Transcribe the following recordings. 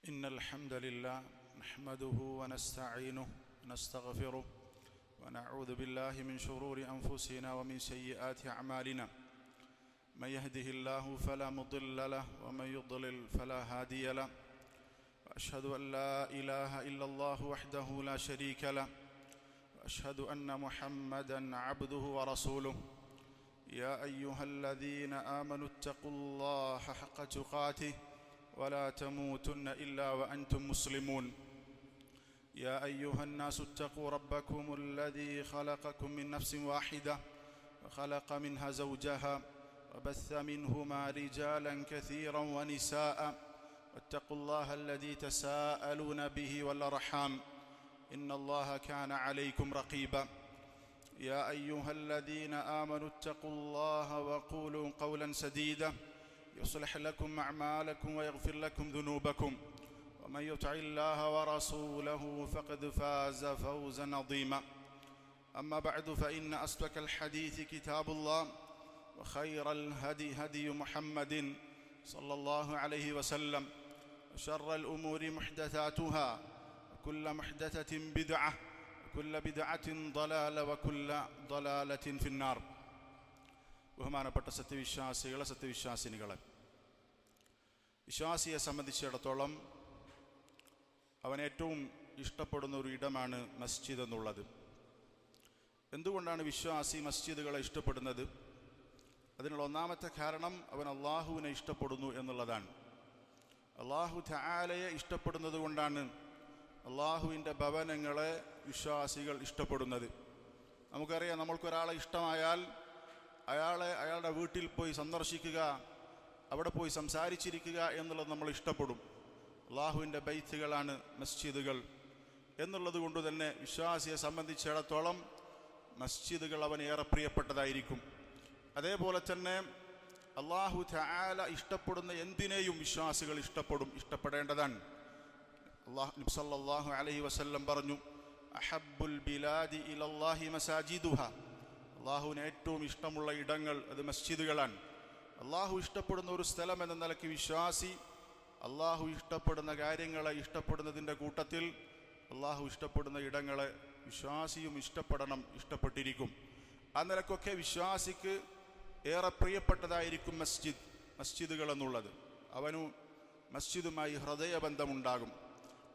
إن الحمد لله نحمده ونستعينه ونستغفره ونعوذ بالله من شرور أنفسنا ومن سيئات أعمالنا. من يهده الله فلا مضل له ومن يضلل فلا هادي له. وأشهد أن لا إله إلا الله وحده لا شريك له. وأشهد أن محمدا عبده ورسوله. يا أيها الذين آمنوا اتقوا الله حق تقاته ولا تموتن إلا وأنتم مسلمون. يا أيها الناس اتقوا ربكم الذي خلقكم من نفس واحدة وخلق منها زوجها وبث منهما رجالا كثيرا ونساء واتقوا الله الذي تساءلون به والأرحام إن الله كان عليكم رقيبا. يا أيها الذين آمنوا اتقوا الله وقولوا قولا سديدا يصلح لكم أعمالكم ويغفر لكم ذنوبكم ومن يطع الله ورسوله فقد فاز فوزا عظيما. أما بعد فإن أصدق الحديث كتاب الله وخير الهدي هدي محمد صلى الله عليه وسلم وشر الأمور محدثاتها وكل محدثة بدعة وكل بدعة ضلالة وكل ضلالة في النار. ബഹുമാനപ്പെട്ട സത്യവിശ്വാസികളെ, വിശ്വാസിയെ സംബന്ധിച്ചിടത്തോളം അവൻ ഏറ്റവും ഇഷ്ടപ്പെടുന്ന ഒരു ഇടമാണ് മസ്ജിദ് എന്നുള്ളത്. എന്തുകൊണ്ടാണ് വിശ്വാസി മസ്ജിദുകളെ ഇഷ്ടപ്പെടുന്നത്? അതിനുള്ള ഒന്നാമത്തെ കാരണം അവൻ അള്ളാഹുവിനെ ഇഷ്ടപ്പെടുന്നു എന്നുള്ളതാണ്. അള്ളാഹു തആലയെ ഇഷ്ടപ്പെടുന്നത് കൊണ്ടാണ് അള്ളാഹുവിൻ്റെ ഭവനങ്ങളെ വിശ്വാസികൾ ഇഷ്ടപ്പെടുന്നത്. നമുക്കറിയാം, നമ്മൾക്കൊരാളെ ഇഷ്ടമായാൽ അയാളുടെ വീട്ടിൽ പോയി സന്ദർശിക്കുക, അവിടെ പോയി സംസാരിച്ചിരിക്കുക എന്നുള്ളത് നമ്മൾ ഇഷ്ടപ്പെടും. അള്ളാഹുവിൻ്റെ ബൈത്തുകളാണ് മസ്ജിദുകൾ എന്നുള്ളത് കൊണ്ട് തന്നെ വിശ്വാസിയെ സംബന്ധിച്ചിടത്തോളം മസ്ജിദുകൾ അവന് ഏറെ പ്രിയപ്പെട്ടതായിരിക്കും. അതേപോലെ തന്നെ അള്ളാഹു തആല ഇഷ്ടപ്പെടുന്ന എന്തിനേയും വിശ്വാസികൾ ഇഷ്ടപ്പെടേണ്ടതാണ്. നബി സല്ലല്ലാഹു അലൈഹി വസല്ലം പറഞ്ഞു, അഹബ്ബുൽ ബിലാദി ഇലല്ലാഹി മസാജിദുഹ. അള്ളാഹുവിന് ഏറ്റവും ഇഷ്ടമുള്ള ഇടങ്ങൾ അത് മസ്ജിദുകളാണ്. അള്ളാഹു ഇഷ്ടപ്പെടുന്ന ഒരു സ്ഥലം എന്ന നിലയ്ക്ക് വിശ്വാസി അള്ളാഹു ഇഷ്ടപ്പെടുന്ന കാര്യങ്ങളെ ഇഷ്ടപ്പെടുന്നതിൻ്റെ കൂട്ടത്തിൽ അള്ളാഹു ഇഷ്ടപ്പെടുന്ന ഇടങ്ങളെ വിശ്വാസിയും ഇഷ്ടപ്പെട്ടിരിക്കും. ആ നിലക്കൊക്കെ വിശ്വാസിക്ക് ഏറെ പ്രിയപ്പെട്ടതായിരിക്കും മസ്ജിദുകൾ എന്നുള്ളത്. അവനു മസ്ജിദുമായി ഹൃദയബന്ധമുണ്ടാകും.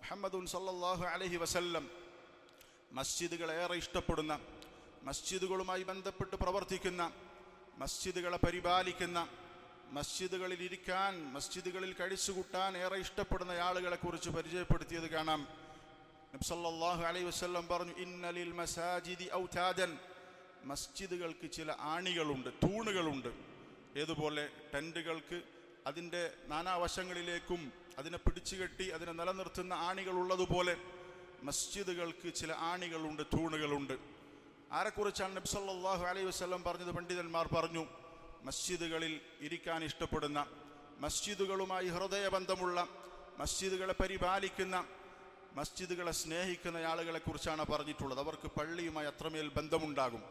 മുഹമ്മദുൻ സല്ലല്ലാഹു അലൈഹി വസല്ലം മസ്ജിദുകൾ ഏറെ ഇഷ്ടപ്പെടുന്ന, മസ്ജിദുകളുമായി ബന്ധപ്പെട്ട് പ്രവർത്തിക്കുന്ന, മസ്ജിദുകളെ പരിപാലിക്കുന്ന, മസ്ജിദുകളിൽ ഇരിക്കാൻ, മസ്ജിദുകളിൽ കഴിച്ചുകൂട്ടാൻ ഏറെ ഇഷ്ടപ്പെടുന്ന ആളുകളെക്കുറിച്ച് പരിചയപ്പെടുത്തിയത് കാണാം. നബി സല്ലല്ലാഹു അലൈഹി വസല്ലം പറഞ്ഞു, ഇന്നലിൽ മസാജിദി ഔതാദൻ. മസ്ജിദുകൾക്ക് ചില ആണികളുണ്ട്, തൂണുകളുണ്ട്. ഏതുപോലെ ടെൻറ്റുകൾക്ക് അതിൻ്റെ നാനാവശങ്ങളിലേക്കും അതിനെ പിടിച്ചുകെട്ടി അതിനെ നിലനിർത്തുന്ന ആണികളുള്ളതുപോലെ മസ്ജിദുകൾക്ക് ചില ആണികളുണ്ട്, തൂണുകളുണ്ട്. ആരെക്കുറിച്ചാണ് നബി സല്ലല്ലാഹു അലൈഹി വസല്ലം പറഞ്ഞത്? പണ്ഡിതന്മാർ പറഞ്ഞു, മസ്ജിദുകളിൽ ഇരിക്കാൻ ഇഷ്ടപ്പെടുന്ന, മസ്ജിദുകളുമായി ഹൃദയബന്ധമുള്ള, മസ്ജിദുകളെ പരിപാലിക്കുന്ന, മസ്ജിദുകളെ സ്നേഹിക്കുന്ന ആളുകളെക്കുറിച്ചാണ് പറഞ്ഞിട്ടുള്ളത്. അവർക്ക് പള്ളിയുമായി അത്രമേൽ ബന്ധമുണ്ടാകും.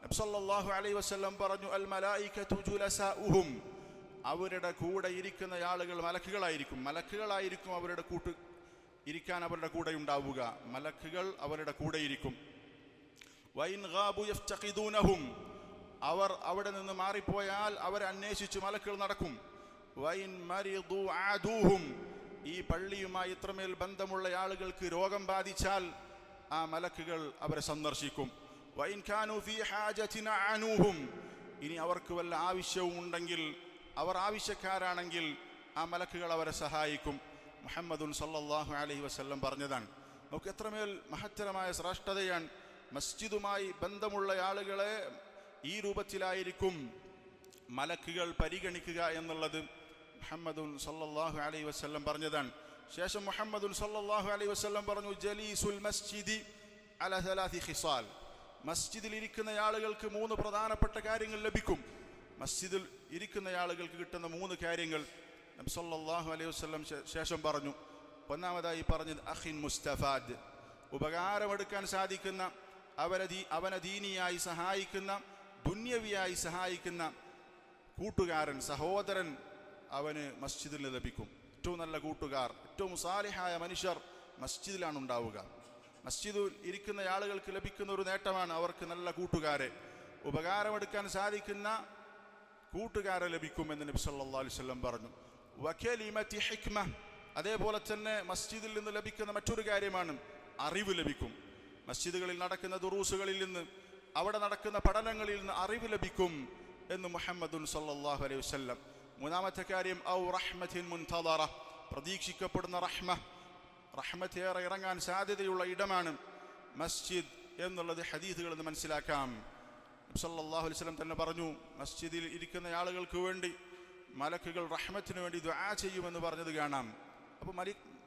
നബി സല്ലല്ലാഹു അലൈഹി വസല്ലം പറഞ്ഞു, അൽ മലായികതു ജുലസാഉഹും. അവരുടെ കൂടെ ഇരിക്കുന്ന ആളുകൾ മലക്കുകളായിരിക്കും അവരുടെ ഇരിക്കാൻ അവരുടെ കൂടെ ഉണ്ടാവുക. മലക്കുകൾ അവരുടെ കൂടെ ഇരിക്കും. വൈൻ ഗാബു യഫ്തഖിദൂനഹും. അവർ അവിടെ നിന്ന് മാറിപ്പോയാൽ അവരെ അന്വേഷിച്ച് മലക്കുകൾ നടക്കും. വൈൻ മരിദു ആദൂഹും. ഈ പള്ളിയുമായി ഇത്രമേൽ ബന്ധമുള്ള ആളുകൾക്ക് രോഗം ബാധിച്ചാൽ ആ മലക്കുകൾ അവരെ സന്ദർശിക്കും. വൈൻ കാനു ഫീ ഹാജതിൻ അനൂഹും. ഇനി അവർക്ക് വല്ല ആവശ്യവും ഉണ്ടെങ്കിൽ, അവർ ആവശ്യക്കാരാണെങ്കിൽ ആ മലക്കുകൾ അവരെ സഹായിക്കും. മുഹമ്മദുൻ സല്ലല്ലാഹു അലൈഹി വസല്ലം പറഞ്ഞതാണ്. നമുക്ക് എത്രമേൽ മഹത്തരമായ ശ്രേഷ്ഠതയാണ്. മസ്ജിദുമായി ബന്ധമുള്ള ആളുകളെ ഈ രൂപത്തിലായിരിക്കും മലക്കുകൾ പരിഗണിക്കുക എന്നുള്ളത് മുഹമ്മദുൻ സല്ലല്ലാഹു അലൈഹി വസല്ലം പറഞ്ഞതാണ്. ശേഷം മുഹമ്മദുൻ സല്ലല്ലാഹു അലൈഹി വസല്ലം പറഞ്ഞു, ജലീസുൽ മസ്ജിദി അല സലാസി ഖിസാൽ. മസ്ജിദിൽ ഇരിക്കുന്ന ആളുകൾക്ക് 3 പ്രധാനപ്പെട്ട കാര്യങ്ങൾ ലഭിക്കും. മസ്ജിദിൽ ഇരിക്കുന്ന ആളുകൾക്ക് കിട്ടുന്ന 3 കാര്യങ്ങൾ നബി സല്ലല്ലാഹു അലൈഹി വസല്ലം ശേഷം പറഞ്ഞു. ഒന്നാമതായി പറഞ്ഞത് അഖിൻ മുസ്തഫാദ്. ഉപകാരമെടുക്കാൻ സാധിക്കുന്ന, അവനെ ദീനിയായി സഹായിക്കുന്ന, ദുന്യവിയായി സഹായിക്കുന്ന കൂട്ടുകാരൻ, സഹോദരൻ അവന് മസ്ജിദിൽ ലഭിക്കും. ഏറ്റവും നല്ല കൂട്ടുകാർ, ഏറ്റവും സാലിഹായ മനുഷ്യർ മസ്ജിദിലാണ് ഉണ്ടാവുക. മസ്ജിദിൽ ഇരിക്കുന്ന ആളുകൾക്ക് ലഭിക്കുന്ന ഒരു നേട്ടമാണ് അവർക്ക് നല്ല കൂട്ടുകാരെ, ഉപകാരമെടുക്കാൻ സാധിക്കുന്ന കൂട്ടുകാരെ ലഭിക്കുമെന്ന് നബി സല്ലല്ലാഹു അലൈഹി വസല്ലം പറഞ്ഞു. വകലിമതി ഹിക്മ, അതേപോലെ തന്നെ മസ്ജിദിൽ നിന്ന് ലഭിക്കുന്ന മറ്റൊരു കാര്യമാണ് അറിവ് ലഭിക്കും. മസ്ജിദുകളിൽ നടക്കുന്ന ദുറൂസുകളിൽ നിന്ന്, അവിടെ നടക്കുന്ന പഠനങ്ങളിൽ നിന്ന് അറിവ് ലഭിക്കും എന്ന് മുഹമ്മദുൻ സല്ലല്ലാഹു അലൈഹി വസല്ലം. മൂന്നാമത്തെ കാര്യം ഔ റഹ്മത്തിൻ മുൻതദറ, പ്രതീക്ഷിക്കപ്പെടുന്ന റഹ്മത്തേറെ ഇറങ്ങാൻ സാധ്യതയുള്ള ഇടമാണ് മസ്ജിദ് എന്നുള്ളത് ഹദീസുകളിൽ നിന്ന് മനസ്സിലാക്കാം. സല്ലല്ലാഹു അലൈഹി വസല്ലം തന്നെ പറഞ്ഞു, മസ്ജിദിൽ ഇരിക്കുന്ന ആളുകൾക്ക് വേണ്ടി മലക്കുകൾ റഹ്മത്തിന് വേണ്ടി ദുആ ചെയ്യുമെന്ന് പറഞ്ഞത് കാണാം. അപ്പോൾ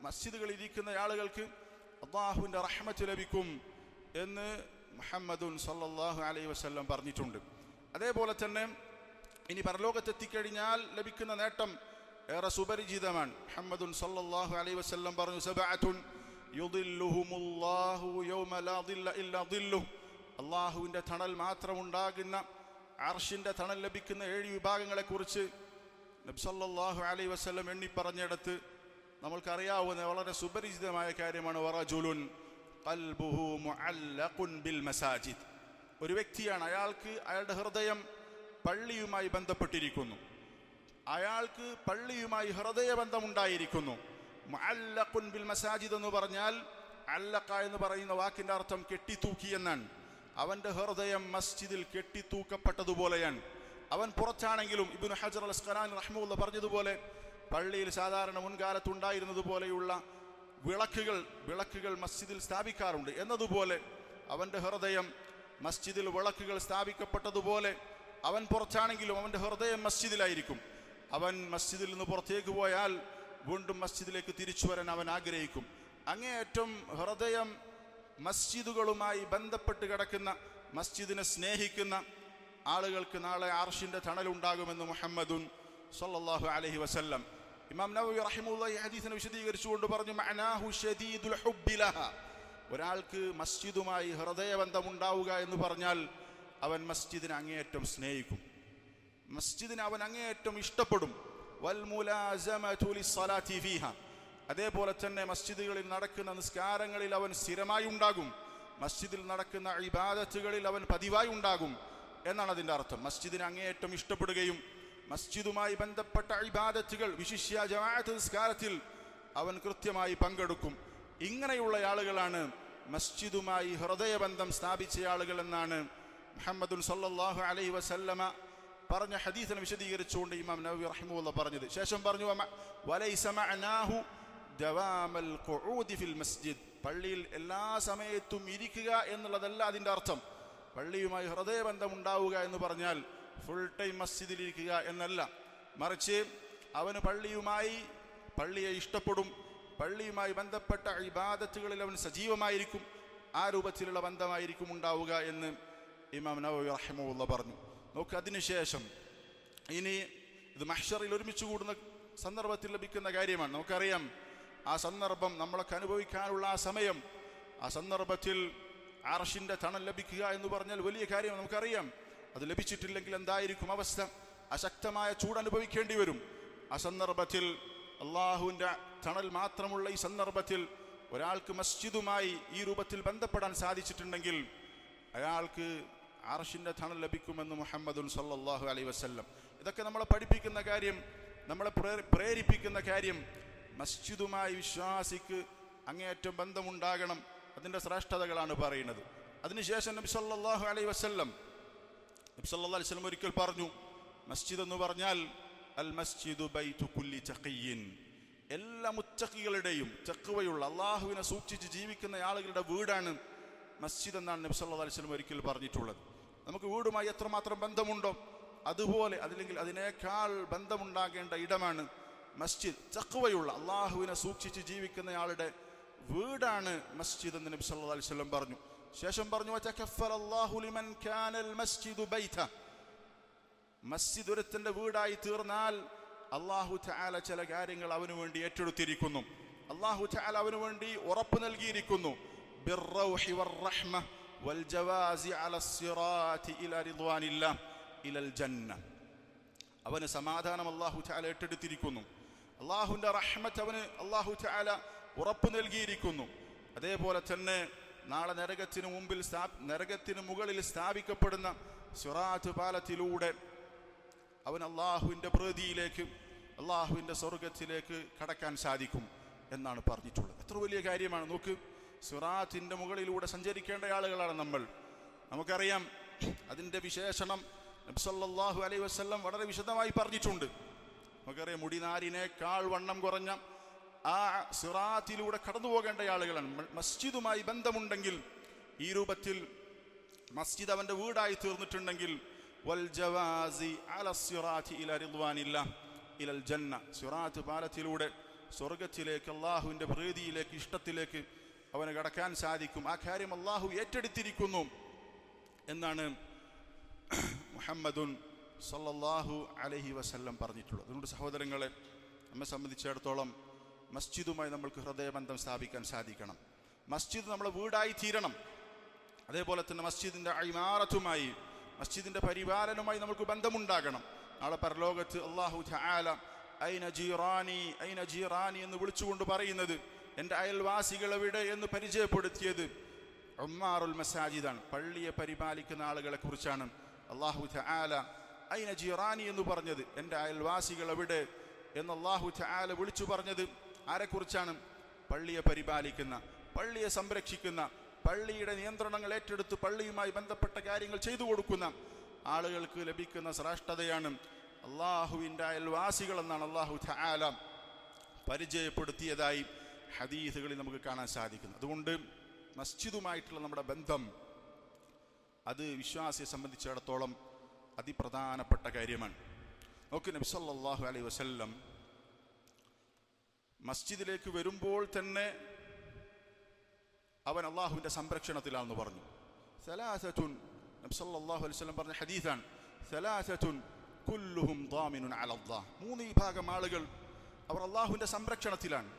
മസ്ജിദുകളിൽ ഇരിക്കുന്ന ആളുകൾക്ക് അല്ലാഹുവിൻ്റെ റഹ്മത്ത് ലഭിക്കും എന്ന് മുഹമ്മദുൻ സല്ലല്ലാഹു അലൈഹി വസല്ലം പറഞ്ഞിട്ടുണ്ട്. അതേപോലെ തന്നെ ഇനി പരലോകത്തെത്തിക്കഴിഞ്ഞാൽ ലഭിക്കുന്ന നേട്ടം ഏറെ സുപരിചിതമാണ്. മുഹമ്മദുൻ സല്ലല്ലാഹു അലൈഹി വസല്ലം പറഞ്ഞു, സബഅത്തുൻ യുദില്ലുഹുമുല്ലാഹു യൗമ ലാ ദില്ല ഇല്ലാ ദില്ലുഹു, അല്ലാഹുവിൻ്റെ തണൽ മാത്രമുണ്ടാകുന്ന, അർശിൻ്റെ തണൽ ലഭിക്കുന്ന 7 വിഭാഗങ്ങളെക്കുറിച്ച് നബി സല്ലല്ലാഹു അലൈഹി വസല്ലം എണ്ണി പറഞ്ഞിടത്ത് നമ്മൾക്കറിയാവുന്ന വളരെ സുപരിചിതമായ കാര്യമാണ് വറജുലുൻ ഖൽബുഹു മുഅല്ലഖുൻ ബിൽ മസാജിദ്, ഒരു വ്യക്തിയാണ്, അയാളുടെ ഹൃദയം പള്ളിയുമായി ബന്ധപ്പെട്ടിരിക്കുന്നു, അയാൾക്ക് പള്ളിയുമായി ഹൃദയബന്ധമുണ്ടായിരിക്കുന്നു. മുഅല്ലഖുൻ ബിൽ മസാജിദ് എന്ന് പറഞ്ഞാൽ, അല്ലഖ എന്ന് പറയുന്ന വാക്കിൻ്റെ അർത്ഥം കെട്ടിത്തൂക്കി എന്നാണ്. അവൻ്റെ ഹൃദയം മസ്ജിദിൽ കെട്ടിത്തൂക്കപ്പെട്ടതുപോലെയാണ്. അവൻ പുറത്താണെങ്കിലും ഇബ്നു ഹജർ അൽ അസ്ഖലാനി റഹ്മത്തുള്ളാഹി പറഞ്ഞതുപോലെ പള്ളിയിൽ സാധാരണ മുൻകാലത്തുണ്ടായിരുന്നത് പോലെയുള്ള വിളക്കുകൾ മസ്ജിദിൽ സ്ഥാപിക്കാറുണ്ട് എന്നതുപോലെ അവൻ്റെ ഹൃദയം മസ്ജിദിൽ വിളക്കുകൾ സ്ഥാപിക്കപ്പെട്ടതുപോലെ അവൻ പുറത്താണെങ്കിലും അവൻ്റെ ഹൃദയം മസ്ജിദിലായിരിക്കും. അവൻ മസ്ജിദിൽ നിന്ന് പുറത്തേക്ക് പോയാൽ വീണ്ടും മസ്ജിദിലേക്ക് തിരിച്ചു വരാൻ അവൻ ആഗ്രഹിക്കും. അങ്ങേയറ്റം ഹൃദയം മസ്ജിദുകളുമായി ബന്ധപ്പെട്ട് കിടക്കുന്ന, മസ്ജിദിനെ സ്നേഹിക്കുന്ന ആളുകൾക്ക് നാളെ അർശിൻ്റെ തണലുണ്ടാകുമെന്ന് മുഹമ്മദുൻ സല്ലല്ലാഹു അലൈഹി വസല്ലം. ഇമാം നവവി റഹിമഹുല്ലാഹി ഹദീസിനെ വിശദീകരിച്ചുകൊണ്ട് പറഞ്ഞു, മഅനാഹു ശദീദുൽ ഹുബ്ബി ലഹ, ഒരാൾക്ക് മസ്ജിദുമായി ഹൃദയബന്ധമുണ്ടാവുക എന്ന് പറഞ്ഞാൽ അവൻ മസ്ജിദിനെ അങ്ങേയറ്റം സ്നേഹിക്കും, മസ്ജിദിനെ അവൻ അങ്ങേയറ്റം ഇഷ്ടപ്പെടും. വൽ മുലാസമതു ലിസ്സലാത്തി ഫീഹ, അതേപോലെ തന്നെ മസ്ജിദുകളിൽ നടക്കുന്ന നിസ്കാരങ്ങളിൽ അവൻ സ്ഥിരമായി ഉണ്ടാകും, മസ്ജിദിൽ നടക്കുന്ന ഇബാദത്തുകളിൽ അവൻ പതിവായി ഉണ്ടാകും എന്നാണ് അതിൻ്റെ അർത്ഥം. മസ്ജിദിനെ അങ്ങേയറ്റം ഇഷ്ടപ്പെടുകയും മസ്ജിദുമായി ബന്ധപ്പെട്ട ഇബാദത്തുകൾ, വിശിഷ്യ ജമാഅത്ത് നിസ്കാരത്തിൽ അവൻ കൃത്യമായി പങ്കെടുക്കും. ഇങ്ങനെയുള്ള ആളുകളാണ് മസ്ജിദുമായി ഹൃദയബന്ധം സ്ഥാപിച്ച ആളുകൾ എന്നാണ് മുഹമ്മദുൻ സല്ലല്ലാഹു അലൈഹി വസല്ലമ പറഞ്ഞ ഹദീസിനെ വിശദീകരിച്ചുകൊണ്ട് ഇമാം നവവി റഹിമഹുല്ലാഹ് പറഞ്ഞത്. ശേഷം പറഞ്ഞു, വലൈസ മഅനാഹു ദവാമൽ ഖുഊദി ഫിൽ മസ്ജിദ്, പള്ളിയിൽ എല്ലാ സമയത്തും ഇരിക്കുക എന്നുള്ളതല്ല അതിൻ്റെ അർത്ഥം. പള്ളിയുമായി ഹൃദയബന്ധം ഉണ്ടാവുക എന്ന് പറഞ്ഞാൽ ഫുൾ ടൈം മസ്ജിദിൽ ഇരിക്കുക എന്നല്ല, മറിച്ച് അവന് പള്ളിയെ ഇഷ്ടപ്പെടും, പള്ളിയുമായി ബന്ധപ്പെട്ട ഇബാദത്തുകളിൽ അവൻ സജീവമായിരിക്കും, ആ രൂപത്തിലുള്ള ബന്ധമായിരിക്കും ഉണ്ടാവുക എന്ന് ഇമാം നവവി റഹിമഹുല്ലാഹ് പറഞ്ഞു. നോക്ക്, അതിനുശേഷം ഇനി ഇത് മഹ്ശറിൽ ഒരുമിച്ച് കൂടുന്ന സന്ദർഭത്തിൽ ലഭിക്കുന്ന കാര്യമാണ്. നമുക്കറിയാം ആ സന്ദർഭം നമ്മളൊക്കെ അനുഭവിക്കാനുള്ള ആ സമയം, ആ സന്ദർഭത്തിൽ അർശിൻ്റെ തണൽ ലഭിക്കുക എന്ന് പറഞ്ഞാൽ വലിയ കാര്യം. നമുക്കറിയാം അത് ലഭിച്ചിട്ടില്ലെങ്കിൽ എന്തായിരിക്കും അവസ്ഥ, അശക്തമായ ചൂട് അനുഭവിക്കേണ്ടി വരും. ആ സന്ദർഭത്തിൽ അള്ളാഹുവിൻ്റെ തണൽ മാത്രമുള്ള ഈ സന്ദർഭത്തിൽ ഒരാൾക്ക് മസ്ജിദുമായി ഈ രൂപത്തിൽ ബന്ധപ്പെടാൻ സാധിച്ചിട്ടുണ്ടെങ്കിൽ അയാൾക്ക് അർശിൻ്റെ തണൽ ലഭിക്കുമെന്ന് മുഹമ്മദുൻ സല്ലല്ലാഹു അലൈഹി വസല്ലം. ഇതൊക്കെ നമ്മളെ പഠിപ്പിക്കുന്ന കാര്യം, നമ്മളെ പ്രേരിപ്പിക്കുന്ന കാര്യം, മസ്ജിദുമായി വിശ്വാസിക്ക് അങ്ങേയറ്റം ബന്ധമുണ്ടാകണം, അതിൻ്റെ ശ്രേഷ്ഠതകളാണ് പറയുന്നത്. അതിനുശേഷം നബി സല്ലല്ലാഹു അലൈഹി വസല്ലം ഒരിക്കൽ പറഞ്ഞു, മസ്ജിദ് എന്ന് പറഞ്ഞാൽ അൽ മസ്ജിദു ബൈതു കുല്ലി തഖിയ്യിൻ, എല്ലാ മുത്തഖികളുടെയും തഖ്വയുള്ള അള്ളാഹുവിനെ സൂക്ഷിച്ച് ജീവിക്കുന്ന ആളുകളുടെ വീടാണ് മസ്ജിദ് എന്നാണ് നബി സല്ലല്ലാഹു അലൈഹി വസല്ലം ഒരിക്കൽ പറഞ്ഞിട്ടുള്ളത്. നമുക്ക് വീടുമായി എത്രമാത്രം ബന്ധമുണ്ടോ അതുപോലെ അതില്ലെങ്കിൽ അതിനേക്കാൾ ബന്ധമുണ്ടാകേണ്ട ഇടമാണ് മസ്ജിദ്. തഖ്വയുള്ള അള്ളാഹുവിനെ സൂക്ഷിച്ച് ജീവിക്കുന്നയാളുടെ വീടാണ് മസ്ജിദ് എന്ന് നബി സല്ലല്ലാഹു അലൈഹി വസല്ലം പറഞ്ഞു. ശേഷം പറഞ്ഞു, വതകഫറല്ലാഹു ലിമൻ കാനൽ മസ്ജിദു ബൈത, മസ്ജിദ് ഒരുത്തൻ്റെ വീടായി തീർന്നാൽ അല്ലാഹു തആല ചില കാര്യങ്ങൾ അവനു വേണ്ടി ഏറ്റെടുത്തിരിക്കുന്നു, അല്ലാഹു തആല അവനു വേണ്ടി ഉറപ്പ് നൽകിയിരിക്കുന്നു. ബിർറൗഹി വറഹ്മ വൽജവാസി അലസ്സിറാത്തി ഇലാ റിദ്വാനില്ലാഹ് ഇലൽ ജന്ന, അവന് സമാധാനം അല്ലാഹു തആല ഏറ്റെടുത്തിരിക്കുന്നു, അള്ളാഹുവിൻ്റെ റഹ്മത്ത് അവന് അള്ളാഹു തആല ഉറപ്പ് നൽകിയിരിക്കുന്നു. അതേപോലെ തന്നെ നാളെ നരകത്തിന് മുകളിൽ സ്ഥാപിക്കപ്പെടുന്ന സിറാത്ത് പാലത്തിലൂടെ അവൻ അള്ളാഹുവിൻ്റെ പ്രീതിയിലേക്ക്, അള്ളാഹുവിൻ്റെ സ്വർഗത്തിലേക്ക് കടക്കാൻ സാധിക്കും എന്നാണ് പറഞ്ഞിട്ടുള്ളത്. എത്ര വലിയ കാര്യമാണ് നോക്ക്. സിറാത്തിൻ്റെ മുകളിലൂടെ സഞ്ചരിക്കേണ്ട ആളുകളാണ് നമ്മൾ. നമുക്കറിയാം അതിൻ്റെ വിശേഷണം നബി സല്ലല്ലാഹു അലൈഹി വസല്ലം വളരെ വിശദമായി പറഞ്ഞിട്ടുണ്ട്. നമുക്കറിയാം മുടിനാരിനേക്കാൾ വണ്ണം കുറഞ്ഞ ആ സിറാത്തിലൂടെ കടന്നു പോകേണ്ട ആളുകളാണ്. മസ്ജിദുമായി ബന്ധമുണ്ടെങ്കിൽ, ഈ രൂപത്തിൽ മസ്ജിദ് അവൻ്റെ വീടായി തീർന്നിട്ടുണ്ടെങ്കിൽ, വൽ ജവാസി അല സിറാത്തി ഇല റിദ്വാനില്ലാഹ് ഇലൽ ജന്ന, സിറാത്ത് പാലത്തിലൂടെ സ്വർഗത്തിലേക്ക്, അള്ളാഹുവിൻ്റെ പ്രീതിയിലേക്ക്, ഇഷ്ടത്തിലേക്ക് അവന് കടക്കാൻ സാധിക്കും. ആ കാര്യം അള്ളാഹു ഏറ്റെടുത്തിരിക്കുന്നു എന്നാണ് മുഹമ്മദുൻ സല്ലല്ലാഹു അലൈഹി വസല്ലം പറഞ്ഞിട്ടുള്ളത്. അതുകൊണ്ട് സഹോദരങ്ങളെ, നമ്മെ സംബന്ധിച്ചിടത്തോളം മസ്ജിദുമായി നമ്മൾക്ക് ഹൃദയബന്ധം സ്ഥാപിക്കാൻ സാധിക്കണം. മസ്ജിദ് നമ്മളെ വീടായി തീരണം. അതേപോലെ തന്നെ മസ്ജിദിൻ്റെ ഇമാറത്തുമായി, മസ്ജിദിൻ്റെ പരിപാലനവുമായി നമുക്ക് ബന്ധമുണ്ടാകണം. നാളെ പരലോകത്ത് അല്ലാഹു തആല ഐന ജീറാനി ഐന ജീറാനി എന്ന് വിളിച്ചുകൊണ്ട് പറയുന്നത്, എൻ്റെ അയൽവാസികൾ എവിടെ എന്ന് പരിചയപ്പെടുത്തിയത് ഉമ്മാറുൽ മസാജിദാണ്. പള്ളിയെ പരിപാലിക്കുന്ന ആളുകളെ കുറിച്ചാണ് അല്ലാഹു തആല ഐന ജീറാനി എന്ന് പറഞ്ഞത്. എൻ്റെ അയൽവാസികൾ എവിടെ എന്ന് അല്ലാഹു തആല വിളിച്ചു പറഞ്ഞത് ആരെക്കുറിച്ചാണ്? പള്ളിയെ പരിപാലിക്കുന്ന, പള്ളിയെ സംരക്ഷിക്കുന്ന, പള്ളിയുടെ നിയന്ത്രണങ്ങൾ ഏറ്റെടുത്ത് പള്ളിയുമായി ബന്ധപ്പെട്ട കാര്യങ്ങൾ ചെയ്തു കൊടുക്കുന്ന ആളുകൾക്ക് ലഭിക്കുന്ന ശ്രേഷ്ഠതയാണ് അള്ളാഹുവിൻ്റെ അയൽവാസികൾ എന്നാണ് അല്ലാഹു തആല പരിചയപ്പെടുത്തിയതായി ഹദീസുകളിൽ നമുക്ക് കാണാൻ സാധിക്കുന്നു. അതുകൊണ്ട് മസ്ജിദുമായിട്ടുള്ള നമ്മുടെ ബന്ധം അത് വിശ്വാസിയെ സംബന്ധിച്ചിടത്തോളം അതിപ്രധാനപ്പെട്ട കാര്യമാണ്. നോക്ക്, നബി സല്ലല്ലാഹു അലൈഹി വസല്ലം മസ്ജിദിലേക്ക് വരുമ്പോൾ തന്നെ അവൻ അള്ളാഹുവിൻ്റെ സംരക്ഷണത്തിലാണെന്ന് പറഞ്ഞു. സലാസത്തുൻ, നബി സല്ലല്ലാഹു അലൈഹി വസല്ലം പറഞ്ഞ ഹദീസാണ്, സലാസത്തുൻ കുല്ലുഹും ളാമിനുൻ അലല്ലാഹ്. 3 വിഭാഗം ആളുകൾ അവർ അള്ളാഹുവിൻ്റെ സംരക്ഷണത്തിലാണ്.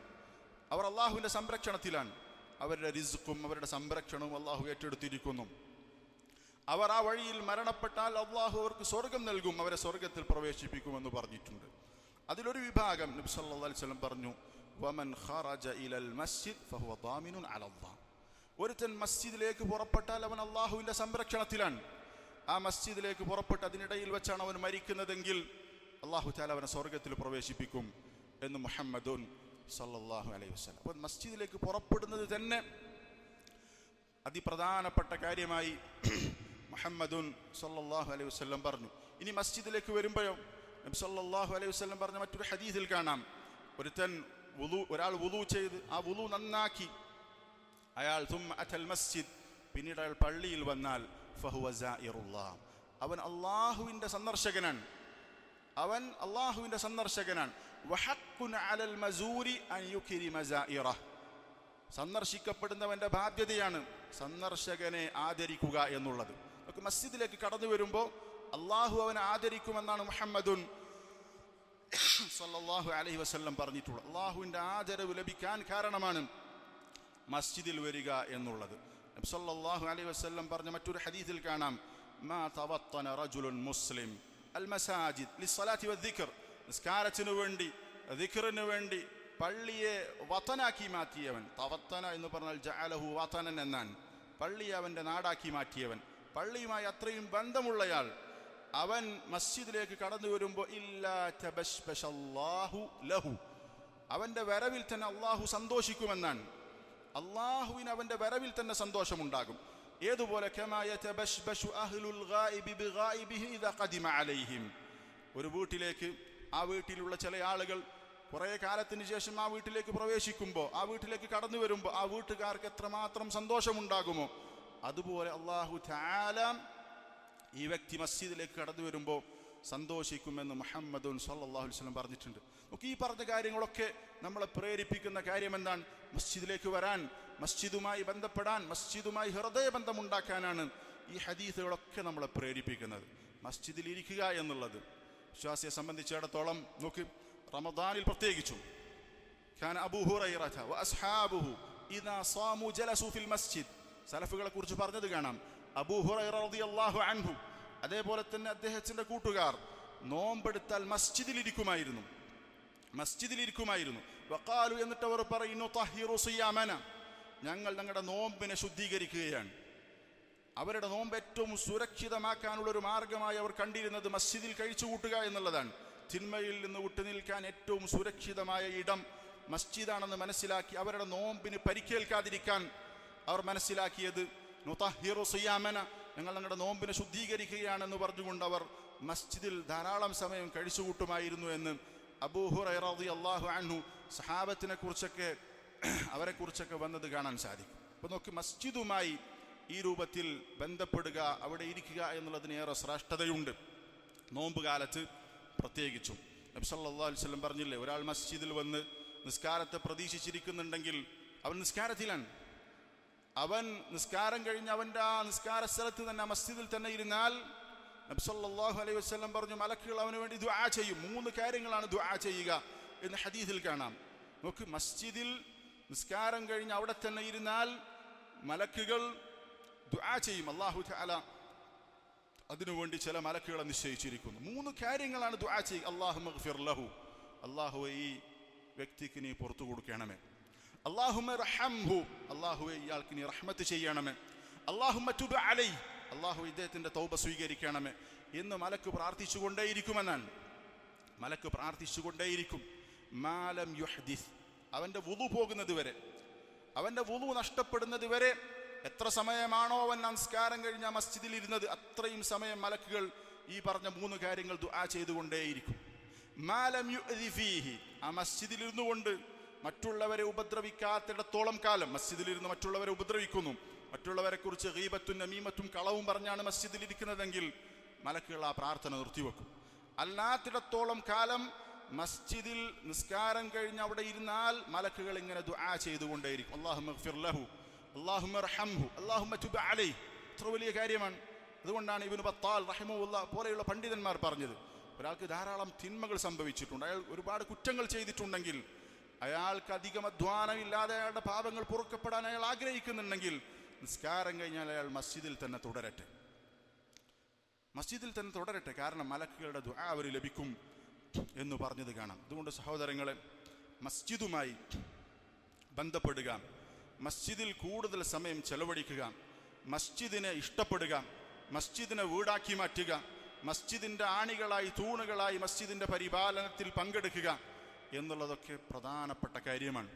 അവർ അള്ളാഹുവിൻ്റെ സംരക്ഷണത്തിലാണ്. അവരുടെ റിസ്ക്കും അവരുടെ സംരക്ഷണവും അള്ളാഹു ഏറ്റെടുത്തിരിക്കുന്നു. അവർ ആ വഴിയിൽ മരണപ്പെട്ടാൽ അള്ളാഹു അവർക്ക് സ്വർഗം നൽകും, അവരെ സ്വർഗത്തിൽ പ്രവേശിപ്പിക്കുമെന്ന് പറഞ്ഞിട്ടുണ്ട്. അതിലൊരു വിഭാഗം നബി സല്ലല്ലാഹു അലൈഹി വസല്ലം പറഞ്ഞു, വമൻ ഖറജ ഇലൽ മസ്ജിദ് ഫഹുവ ളാമിനുൻ അലല്ലാഹ്. ഒരുത്തൻ മസ്ജിദിലേക്ക് പുറപ്പെട്ടാൽ അവൻ അള്ളാഹുവിൻ്റെ സംരക്ഷണത്തിലാണ്. ആ മസ്ജിദിലേക്ക് പുറപ്പെട്ട് അതിനിടയിൽ വെച്ചാണ് അവൻ മരിക്കുന്നതെങ്കിൽ അള്ളാഹു തആല അവനെ സ്വർഗത്തിൽ പ്രവേശിപ്പിക്കും എന്ന് മുഹമ്മദുൻ സല്ലല്ലാഹു അലൈഹി വസല്ലം. അപ്പോൾ മസ്ജിദിലേക്ക് പുറപ്പെടുന്നത് തന്നെ അതിപ്രധാനപ്പെട്ട കാര്യമായി മുഹമ്മദുൻ സല്ലല്ലാഹു അലൈഹി വസല്ലം പറഞ്ഞു. ഇനി മസ്ജിദിലേക്ക് വരുമ്പോഴോ നബി സല്ലല്ലാഹു അലൈഹി വസല്ലം പറഞ്ഞ മറ്റൊരു ഹദീസിൽ കാണാം, ഒരാൾ വുളു ചെയ്ത് ആ വുളു നന്നാക്കി അയാൾ തുമ്മ അറ്റൽ മസ്ജിദ്, പിന്നീട് അയാൾ പള്ളിയിൽ വന്നാൽ ഫഹുവ സായിറുല്ലാഹ്, അവൻ അള്ളാഹുവിൻ്റെ സന്ദർശകനാണ്. അവൻ അള്ളാഹുവിൻ്റെ സന്ദർശകനാണ്. വഹഖുൻ അലൽ മസൂരി അൻ യുക്രിമ സായിറഹ്, സന്ദർശിക്കപ്പെടുന്നവൻ്റെ ബാധ്യതയാണ് സന്ദർശകനെ ആദരിക്കുക എന്നുള്ളത്. നമുക്ക് മസ്ജിദിലേക്ക് കടന്നു വരുമ്പോൾ അള്ളാഹു അവനെ ആദരിക്കുമെന്നാണ് മുഹമ്മദുൻ സല്ലല്ലാഹു അലൈഹി വസല്ലം പറഞ്ഞിട്ടുള്ളത്. അള്ളാഹുവിൻ്റെ ആദരവ് ലഭിക്കാൻ കാരണമാണ് മസ്ജിദിൽ വരിക എന്നുള്ളത്. നബി സല്ലല്ലാഹു അലൈഹി വസല്ലം പറഞ്ഞ മറ്റൊരു ഹദീസിൽ കാണാം, മാ തവത്തന റജുലുൻ മുസ്ലിം അൽ മസാജിദ് ലിസ്സലാത്തി വദ്ദിക്ർ, നിസ്കാരത്തിനു വേണ്ടി ദിക്റിനു വേണ്ടി പള്ളിയെ വതനാക്കി മാറ്റിയവൻ. തവത്തന എന്ന് പറഞ്ഞാൽ ജഅലഹു വതനൻ എന്നാണ്. പള്ളിയെ അവൻ്റെ നാടാക്കി മാറ്റിയവൻ, പള്ളിയുമായി അത്രയും ബന്ധമുള്ളയാൾ, അവൻ മസ്ജിദിലേക്ക് കടന്നു വരുമ്പോൾ ഇല്ലാ തബശ്ബശല്ലാഹു ലഹു, അവൻ്റെ വരവിൽ തന്നെ അള്ളാഹു സന്തോഷിക്കുമെന്നാണ്. അള്ളാഹുവിന് അവൻ്റെ വരവിൽ തന്നെ സന്തോഷമുണ്ടാകും. ഏതുപോലെ കമാ യതബശ്ബശു അഹ്ലുൽ ഗായിബി ബിഗായിബിഹി ഇദാ ഖദിമ അലൈഹിം, ഒരു വീട്ടിലേക്ക് ആ വീട്ടിലുള്ള ചില ആളുകൾ കുറേ കാലത്തിന് ശേഷം ആ വീട്ടിലേക്ക് പ്രവേശിക്കുമ്പോൾ, ആ വീട്ടിലേക്ക് കടന്നു വരുമ്പോൾ ആ വീട്ടുകാർക്ക് എത്രമാത്രം സന്തോഷമുണ്ടാകുമോ, അതുപോലെ അല്ലാഹു തആല ഈ വ്യക്തി മസ്ജിദിലേക്ക് കടന്നു വരുമ്പോൾ സന്തോഷിക്കുമെന്ന് മുഹമ്മദുൻ സല്ലല്ലാഹു അലൈഹി വസല്ലം പറഞ്ഞിട്ടുണ്ട്. നമുക്ക് ഈ പറഞ്ഞ കാര്യങ്ങളൊക്കെ നമ്മളെ പ്രേരിപ്പിക്കുന്ന കാര്യം എന്താണ്? മസ്ജിദിലേക്ക് വരാൻ, മസ്ജിദുമായി ബന്ധപ്പെടാൻ, മസ്ജിദുമായി ഹൃദയബന്ധമുണ്ടാക്കാനാണ് ഈ ഹദീസുകളൊക്കെ നമ്മളെ പ്രേരിപ്പിക്കുന്നത്. മസ്ജിദിൽ ഇരിക്കുക എന്നുള്ളത് വിശ്വാസിയെ സംബന്ധിച്ചിടത്തോളം നോക്ക്, റമദാനിൽ പ്രത്യേകിച്ചും കാന അബൂ ഹുറൈറത വഅസ്ഹാബുഹു ഇദാ സാമു ജലസു ഫിൽ മസ്ജിദ്, സലഫുകളെ കുറിച്ച് പറഞ്ഞത് കാണാം. അബൂ ഹുറൈറ റളിയല്ലാഹു അൻഹു, അതേപോലെ തന്നെ അദ്ദേഹത്തിൻ്റെ കൂട്ടുകാർ നോമ്പെടുത്താൽ മസ്ജിദിൽ ഇരിക്കുമായിരുന്നു. മസ്ജിദിലിരിക്കുമായിരുന്നു. വഖാലു, എന്നിട്ട് അവർ പറയുന്നു, തഹിറു സിയാമന, ഞങ്ങൾ ഞങ്ങളുടെ നോമ്പിനെ ശുദ്ധീകരിക്കുകയാണ്. അവരുടെ നോമ്പ് ഏറ്റവും സുരക്ഷിതമാക്കാനുള്ളൊരു മാർഗമായി അവർ കണ്ടിരുന്നത് മസ്ജിദിൽ കഴിച്ചുകൂട്ടുക എന്നുള്ളതാണ്. തിന്മയിൽ നിന്ന് വിട്ടുനിൽക്കാൻ ഏറ്റവും സുരക്ഷിതമായ ഇടം മസ്ജിദാണെന്ന് മനസ്സിലാക്കി അവരുടെ നോമ്പിന് പരിക്കേൽക്കാതിരിക്കാൻ അവർ മനസ്സിലാക്കിയത് നുതഹിറു സിയാമന, ഞങ്ങൾ ഞങ്ങളുടെ നോമ്പിനെ ശുദ്ധീകരിക്കുകയാണെന്ന് പറഞ്ഞുകൊണ്ട് അവർ മസ്ജിദിൽ ധാരാളം സമയം കഴിച്ചുകൂട്ടുമായിരുന്നു എന്ന് അബൂ ഹുറൈറ റളിയല്ലാഹു അൻഹു സഹാബത്തിനെ കുറിച്ചൊക്കെ അവരെക്കുറിച്ചൊക്കെ വന്നത് കാണാൻ സാധിക്കും. അപ്പോൾ നോക്കി, മസ്ജിദുമായി ഈ രൂപത്തിൽ ബന്ധപ്പെടുക, അവിടെ ഇരിക്കുക എന്നുള്ളതിന് ഏറെ ശ്രേഷ്ഠതയുണ്ട്. നോമ്പ് കാലത്ത് പ്രത്യേകിച്ചും നബി സല്ലല്ലാഹു അലൈഹി വസല്ലം പറഞ്ഞില്ലേ, ഒരാൾ മസ്ജിദിൽ വന്ന് നിസ്കാരത്തെ പ്രതീക്ഷിച്ചിരിക്കുന്നുണ്ടെങ്കിൽ അവൻ നിസ്കാരത്തിലാണ്. അവൻ നിസ്കാരം കഴിഞ്ഞ് അവൻ്റെ ആ നിസ്കാര സ്ഥലത്ത് തന്നെ മസ്ജിദിൽ തന്നെ ഇരുന്നാൽ നബി സല്ലല്ലാഹു അലൈഹി വസല്ലം പറഞ്ഞു, മലക്കുകൾ അവന് വേണ്ടി ദുആ ചെയ്യും. 3 കാര്യങ്ങളാണ് ദുആ ചെയ്യുക എന്ന് ഹദീസിൽ കാണാം. നോക്ക്, മസ്ജിദിൽ നിസ്കാരം കഴിഞ്ഞ് അവിടെ തന്നെ ഇരുന്നാൽ മലക്കുകൾ ദുആ ചെയ്യും. അല്ലാഹു തആല അതിനുവേണ്ടി ചില മലക്കുകളെ നിശ്ചയിച്ചിരിക്കുന്നു. 3 കാര്യങ്ങളാണ് ദുആ ചെയ്യുക. അല്ലാഹുമ്മ ഗ്ഫിർ ലഹു, അല്ലാഹുവേ ഈ വ്യക്തിക്ക് നീ പുറത്തു കൊടുക്കണമേ. അല്ലാഹുമ്മ റഹംഹു, അല്ലാഹുവേ ഇയാൾക്ക് നീ റഹ്മത്ത് ചെയ്യണമേ. അല്ലാഹുമ്മ തുബ് അലൈഹി, അല്ലാഹു ഇദ്ദേഹത്തിൻ്റെ തൗബ സ്വീകരിക്കണമേ എന്ന് മലക്ക് പ്രാർത്ഥിച്ചുകൊണ്ടേയിരിക്കുമെന്നാണ്. മലക്ക് പ്രാർത്ഥിച്ചുകൊണ്ടേയിരിക്കും. മാലം യുഹ്ദിസ്, അവൻ്റെ വുളു പോകുന്നത് വരെ, അവൻ്റെ വുളു നഷ്ടപ്പെടുന്നത് വരെ, എത്ര സമയമാണോ അവൻ നമസ്കാരം കഴിഞ്ഞ മസ്ജിദിൽ ഇരുന്നത് അത്രയും സമയം മലക്കുകൾ ഈ പറഞ്ഞ 3 കാര്യങ്ങൾ ദുആ ചെയ്തുകൊണ്ടേയിരിക്കും. മാലം യുഅ്ദി ഫീഹി, ആ മസ്ജിദിൽ ഇരുന്നു കൊണ്ട് മറ്റുള്ളവരെ ഉപദ്രവിക്കാത്തിടത്തോളം കാലം, മസ്ജിദിലിരുന്ന് മറ്റുള്ളവരെ ഉപദ്രവിക്കുന്നു, മറ്റുള്ളവരെ കുറിച്ച് ഗീബത്തും നമീമത്തും കളവും പറഞ്ഞാണ് മസ്ജിദിൽ ഇരിക്കുന്നതെങ്കിൽ മലക്കുകൾ ആ പ്രാർത്ഥന നിർത്തിവെക്കും. അല്ലാത്തിടത്തോളം കാലം മസ്ജിദിൽ നിസ്കാരം കഴിഞ്ഞ് അവിടെ ഇരുന്നാൽ മലക്കുകൾ ഇങ്ങനെ ദുആ ചെയ്തുകൊണ്ടേയിരിക്കും. അല്ലാഹുമ്മ ഗ്ഫിർ ലഹു, അല്ലാഹുമ്മ റഹംഹു, അല്ലാഹുമ്മ തുബ് അലൈഹി. ഇത്ര വലിയ കാര്യമാണ്. അതുകൊണ്ടാണ് ഇബ്നു ബത്താൽ റഹിമഹുല്ലാഹ് പോലെയുള്ള പണ്ഡിതന്മാർ പറഞ്ഞത്, ഒരാൾക്ക് ധാരാളം തിന്മകൾ സംഭവിച്ചിട്ടുണ്ട്, അയാൾ ഒരുപാട് കുറ്റങ്ങൾ ചെയ്തിട്ടുണ്ടെങ്കിൽ, അയാൾക്ക് അധികം അധ്വാനമില്ലാതെ അയാളുടെ പാപങ്ങൾ പൊറുക്കപ്പെടാൻ അയാൾ ആഗ്രഹിക്കുന്നുണ്ടെങ്കിൽ നിസ്കാരം കഴിഞ്ഞാൽ അയാൾ മസ്ജിദിൽ തന്നെ തുടരട്ടെ, മസ്ജിദിൽ തന്നെ തുടരട്ടെ. കാരണം മലക്കുകളുടെ ദുആ അവർ ലഭിക്കും എന്ന് പറഞ്ഞത് കാണാം. അതുകൊണ്ട് സഹോദരങ്ങളെ, മസ്ജിദുമായി ബന്ധപ്പെടുക, മസ്ജിദിൽ കൂടുതൽ സമയം ചെലവഴിക്കുക, മസ്ജിദിനെ ഇഷ്ടപ്പെടുക, മസ്ജിദിനെ വീടാക്കി മാറ്റുക, മസ്ജിദിൻ്റെ ആണികളായി തൂണുകളായി മസ്ജിദിൻ്റെ പരിപാലനത്തിൽ പങ്കെടുക്കുക എന്നുള്ളതൊക്കെ പ്രധാനപ്പെട്ട കാര്യമാണ്.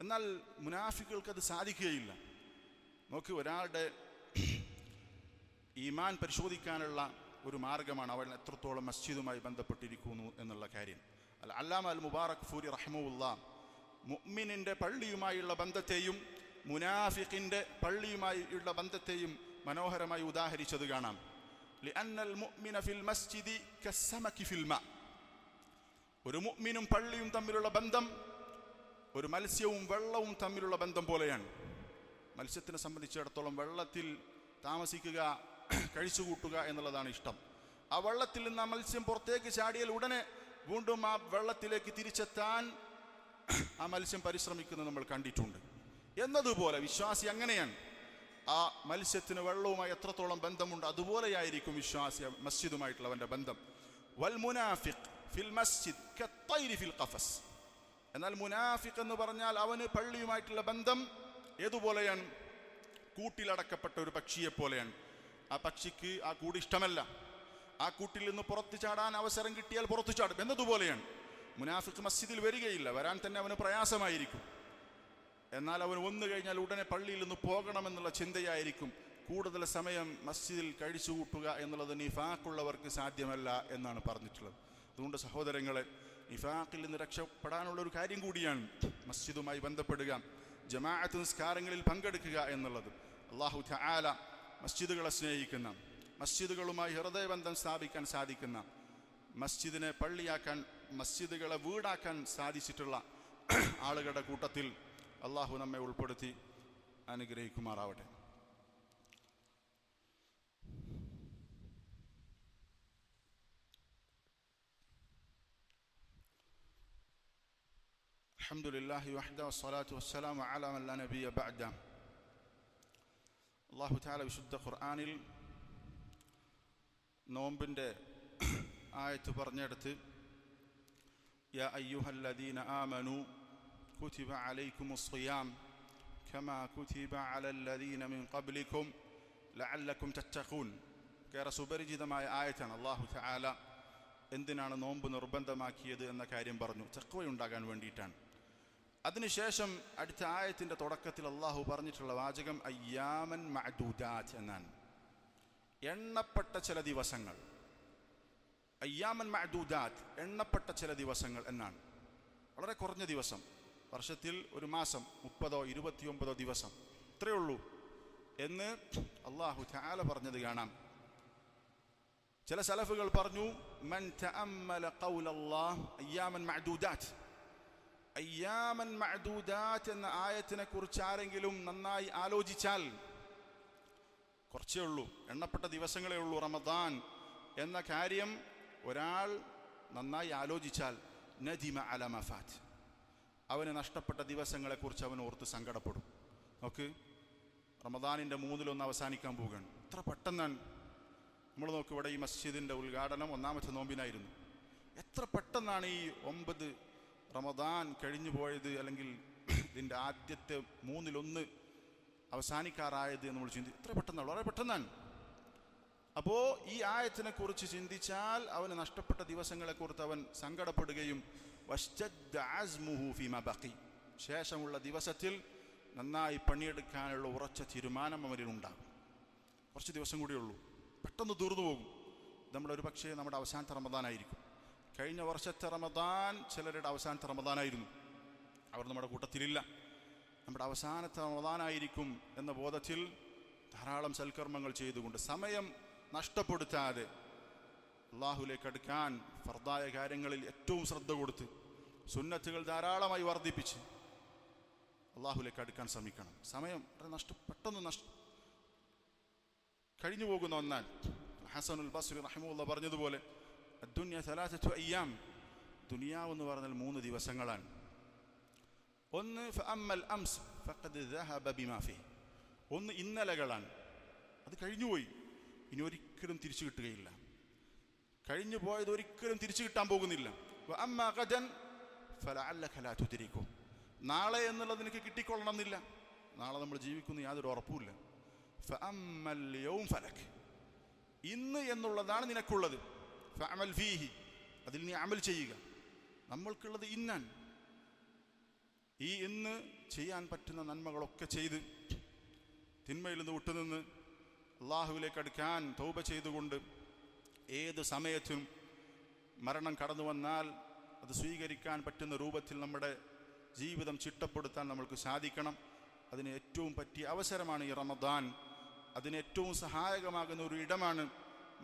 എന്നാൽ മുനാഫിക്കുകൾക്കത് സാധിക്കുകയില്ല. നോക്ക്, ഒരാളുടെ ഈമാൻ പരിശോധിക്കാനുള്ള ഒരു മാർഗമാണ് അവൻ എത്രത്തോളം മസ്ജിദുമായി ബന്ധപ്പെട്ടിരിക്കുന്നു എന്നുള്ള കാര്യം. അല്ലാമ അൽ മുബാറക് ഫൂരി റഹിമഹുല്ലാഹ് മുഅ്മിനിൻ്റെ പള്ളിയുമായുള്ള ബന്ധത്തെയും മുനാഫിഖിൻ്റെ പള്ളിയുമായുള്ള ബന്ധത്തെയും മനോഹരമായി ഉദാഹരിച്ചത് കാണാം. ലിഅന്നൽ മുഅ്മിന ഫിൽ മസ്ജിദി കസ്സമകി ഫിൽ മാ, ഒരു മുഅ്മിനും പള്ളിയും തമ്മിലുള്ള ബന്ധം ഒരു മത്സ്യവും വെള്ളവും തമ്മിലുള്ള ബന്ധം പോലെയാണ്. മത്സ്യത്തിനെ സംബന്ധിച്ചിടത്തോളം വെള്ളത്തിൽ താമസിക്കുക, കഴിച്ചുകൂട്ടുക എന്നുള്ളതാണ് ഇഷ്ടം. ആ വെള്ളത്തിൽ നിന്ന് ആ മത്സ്യം പുറത്തേക്ക് ചാടിയാൽ ഉടനെ വീണ്ടും ആ വെള്ളത്തിലേക്ക് തിരിച്ചെത്താൻ ആ മത്സ്യം പരിശ്രമിക്കുന്നത് നമ്മൾ കണ്ടിട്ടുണ്ട്. എന്നതുപോലെ വിശ്വാസി അങ്ങനെയാണ്. ആ മത്സ്യത്തിന് വെള്ളവുമായി എത്രത്തോളം ബന്ധമുണ്ട് അതുപോലെയായിരിക്കും വിശ്വാസി മസ്ജിദുമായിട്ടുള്ള അവൻ്റെ ബന്ധം. വൽ മുനാഫിഖ് ഫിൽ മസ്ജിദ് കത്തൈരി ഫിൽ ഖഫസ്, എന്നാൽ മുനാഫിഖ് എന്ന് പറഞ്ഞാൽ അവന് പള്ളിയുമായിട്ടുള്ള ബന്ധം ഏതുപോലെയാണ്? കൂട്ടിലടക്കപ്പെട്ട ഒരു പക്ഷിയെ പോലെയാണ്. ആ പക്ഷിക്ക് ആ കൂട് ഇഷ്ടമല്ല, ആ കൂട്ടിൽ നിന്ന് പുറത്തു ചാടാൻ അവസരം കിട്ടിയാൽ പുറത്തു ചാടും എന്നതുപോലെയാണ്. മുനാഫിഖ് മസ്ജിദിൽ വരികയില്ല, വരാൻ തന്നെ അവന് പ്രയാസമായിരിക്കും. എന്നാൽ അവൻ വന്നു കഴിഞ്ഞാൽ ഉടനെ പള്ളിയിൽ നിന്ന് പോകണമെന്നുള്ള ചിന്തയായിരിക്കും. കൂടുതൽ സമയം മസ്ജിദിൽ കഴിച്ചു കൂട്ടുക എന്നുള്ളത് നിഫാഖുള്ളവർക്ക് സാധ്യമല്ല എന്നാണ് പറഞ്ഞിട്ടുള്ളത്. അതുകൊണ്ട് സഹോദരങ്ങളെ, നിഫാഖിൽ നിന്ന് രക്ഷപ്പെടാനുള്ളൊരു കാര്യം കൂടിയാണ് മസ്ജിദുമായി ബന്ധപ്പെടുക, ജമാഅത്ത് നിസ്കാരങ്ങളിൽ പങ്കെടുക്കുക എന്നുള്ളത്. അല്ലാഹു തആല മസ്ജിദുകളെ സ്നേഹിക്കുന്ന, മസ്ജിദുകളുമായി ഹൃദയബന്ധം സ്ഥാപിക്കാൻ സാധിക്കുന്ന, മസ്ജിദിനെ പള്ളിയാക്കാൻ, മസ്ജിദുകളെ വീടാക്കാൻ സാധിച്ചിട്ടുള്ള ആളുകളുടെ കൂട്ടത്തിൽ അള്ളാഹു നമ്മെ ഉൾപ്പെടുത്തി അനുഗ്രഹിക്കുമാറാവട്ടെ. അൽഹംദുലില്ലാഹി വഹ്ദ വസ്സലാത്തു വസ്സലാമു അലാ മൻ ലാ നബിയ ബഅദ. അല്ലാഹു തആല വിശുദ്ധ ഖുർആനിൽ നോമ്പിൻ്റെ ആയത്ത് പറഞ്ഞെടുത്ത് യാ അയ്യുഹല്ലദീന ആമനൂ കുതിബ അലൈക്കുമുസ്സിയാം കമാ കുതിബ അലല്ലദീന മിൻ ഖബ്ലിക്കും ലഅല്ലക്കും തത്തഖൂൻ. ഏറെ സുപരിചിതമായ ആയത്താണ്. അല്ലാഹു തആല എന്തിനാണ് നോമ്പ് നിർബന്ധമാക്കിയത് എന്ന കാര്യം പറഞ്ഞു. തഖ്വയുണ്ടാകാൻ വേണ്ടിയിട്ടാണ്. അതിനുശേഷം അടുത്ത ആയത്തിൻ്റെ തുടക്കത്തിൽ അള്ളാഹു പറഞ്ഞിട്ടുള്ള വാചകം അയ്യാമൻ മഅദൂദാത്ത് എന്നാണ്. എണ്ണപ്പെട്ട ചില ദിവസങ്ങൾ. അയ്യാമൻ മഅദൂദാത്ത്, എണ്ണപ്പെട്ട ചില ദിവസങ്ങൾ എന്നാണ്. വളരെ കുറഞ്ഞ ദിവസം, വർഷത്തിൽ ഒരു മാസം 30 29 ദിവസം ഇത്രയേ ഉള്ളൂ എന്ന് അള്ളാഹു തആല പറഞ്ഞത് കാണാം. ചില സലഫുകൾ പറഞ്ഞു മൻ തഅമ്മല ഖൗലല്ലാഹ് അയ്യാമൻ മഅദൂദാത്ത്, അയ്യാമൻ മഅദൂദാത്ത് എന്ന ആയത്തിനെ കുറിച്ച് ആരെങ്കിലും നന്നായി ആലോചിച്ചാൽ, കുറച്ചേ ഉള്ളൂ, എണ്ണപ്പെട്ട ദിവസങ്ങളേ ഉള്ളൂ റമദാൻ എന്ന കാര്യം ഒരാൾ നന്നായി ആലോചിച്ചാൽ നദിമ അല മഫാത്ത്, അവന് നഷ്ടപ്പെട്ട ദിവസങ്ങളെക്കുറിച്ച് അവൻ ഓർത്ത് സങ്കടപ്പെടും. നോക്ക്, റമദാനിൻ്റെ 1/3 അവസാനിക്കാൻ പോവുകയാണ്. എത്ര പെട്ടെന്നാണ്. നമ്മൾ നോക്ക്, ഇവിടെ ഈ മസ്ജിദിൻ്റെ ഉദ്ഘാടനം 1ാമത്തെ നോമ്പിനായിരുന്നു. എത്ര പെട്ടെന്നാണ് ഈ 9 റമദാൻ കഴിഞ്ഞു പോയത്, അല്ലെങ്കിൽ ഇതിൻ്റെ ആദ്യത്തെ 1/3 അവസാനിക്കാറായത് എന്ന് നമ്മൾ ചിന്തിക്കും. എത്ര പെട്ടെന്നാണ്, വളരെ പെട്ടെന്നാണ്. അപ്പോൾ ഈ ആയത്തിനെ കുറിച്ച് ചിന്തിച്ചാൽ അവന് നഷ്ടപ്പെട്ട ദിവസങ്ങളെക്കുറിച്ച് അവൻ സങ്കടപ്പെടുകയും ശേഷമുള്ള ദിവസത്തിൽ നന്നായി പണിയെടുക്കാനുള്ള ഉറച്ച തീരുമാനം അവരിലുണ്ടാകും. കുറച്ച് ദിവസം കൂടിയുള്ളൂ, പെട്ടെന്ന് തീർന്നു പോകും. നമ്മുടെ ഒരു പക്ഷേ നമ്മുടെ അവസാനത്തെ റമദാനായിരിക്കും. കഴിഞ്ഞ വർഷത്തെ റമദാൻ ചിലരുടെ അവസാനത്തെ റമദാനായിരുന്നു, അവർ നമ്മുടെ കൂട്ടത്തിലില്ല. നമ്മുടെ അവസാനത്തെ റമദാനായിരിക്കും എന്ന ബോധത്തിൽ ധാരാളം സൽക്കർമ്മങ്ങൾ ചെയ്തുകൊണ്ട് സമയം നഷ്ടപ്പെടുത്താതെ അള്ളാഹുലേക്ക് അടുക്കാൻ ഫർദായ കാര്യങ്ങളിൽ ഏറ്റവും ശ്രദ്ധ കൊടുത്ത് സുന്നത്തുകൾ ധാരാളമായി വർദ്ധിപ്പിച്ച് അള്ളാഹുലേക്ക് അടുക്കാൻ ശ്രമിക്കണം. സമയം പെട്ടെന്ന് കഴിഞ്ഞു പോകുന്ന ഒന്നാൽ ഹസനുൽ ബസ്രി റഹിമഹുല്ലാഹ് പറഞ്ഞതുപോലെ അദ്ദുനിയ സലാസത്തു അയ്യാം, ദുനിയാവെന്ന് പറഞ്ഞാൽ 3 ദിവസങ്ങളാണ്. ഒന്ന് ഫഅമ്മൽ അംസ് ഫഖദ് ദഹബ ബിമാ ഫീഹി, ഒന്ന് ഇന്നലകളാണ്, അത് കഴിഞ്ഞുപോയി, ഇനി ഒരിക്കലും തിരിച്ചു കിട്ടുകയില്ല. കഴിഞ്ഞു പോയത് ഒരിക്കലും തിരിച്ചു കിട്ടാൻ പോകുന്നില്ല. വഅമ്മാ ഗദൻ ഫലഅല്ലക ലാ തുദ്രികു, നാളെ എന്നുള്ളത് നിനക്ക് കിട്ടിക്കൊള്ളണം എന്നില്ല. നാളെ നമ്മൾ ജീവിക്കുന്ന യാതൊരു ഉറപ്പുമില്ല. ഫഅമ്മൽ യൗം ഫലക്, ഇന്ന് എന്നുള്ളതാണ് നിനക്കുള്ളത്. ഫഅമൽ ഫീഹി, അതിൽ നീ അമൽ ചെയ്യുക. നമ്മൾക്കുള്ളത് ഇന്നാണ്. ഈ ഇന്ന് ചെയ്യാൻ പറ്റുന്ന നന്മകളൊക്കെ ചെയ്ത് തിന്മയിൽ നിന്ന് വിട്ടുനിന്ന് അള്ളാഹുവിലേക്ക് അടുക്കാൻ തൗബ ചെയ്തുകൊണ്ട് ഏത് സമയത്തും മരണം കടന്നു വന്നാൽ അത് സ്വീകരിക്കാൻ പറ്റുന്ന രൂപത്തിൽ നമ്മുടെ ജീവിതം ചിട്ടപ്പെടുത്താൻ നമ്മൾക്ക് സാധിക്കണം. അതിന് ഏറ്റവും പറ്റിയ അവസരമാണ് ഈ റമദാൻ. അതിന് ഏറ്റവും സഹായകമാകുന്ന ഒരു ഇടമാണ്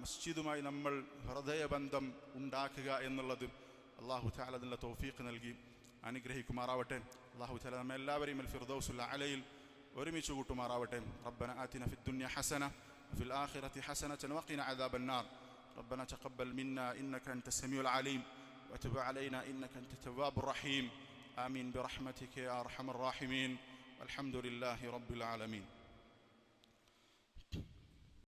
മസ്ജിദുമായി നമ്മൾ ഹൃദയബന്ധം ഉണ്ടാക്കുക എന്നുള്ളത്. അള്ളാഹു തആല അതിനുള്ള തൗഫീഖ് നൽകി അനുഗ്രഹിക്കുമാറാവട്ടെ. അള്ളാഹു തആല നമ്മെ എല്ലാവരെയും അൽ ഫിർദൗസുൽ അലയിൽ ഒരുമിച്ച് കൂട്ടുമാറാവട്ടെ. റബ്ബന ആതിന ഫിദ് ദുനിയ ഹസന വഫിൽ ആഖിറതി ഹസനതൻ വഖിന അദാബന്നാർ. ربنا تقبل منا إنك أنت السميع العليم وتب علينا إنك أنت التواب الرحيم. آمين برحمتك يا أرحم الراحمين والحمد لله رب العالمين.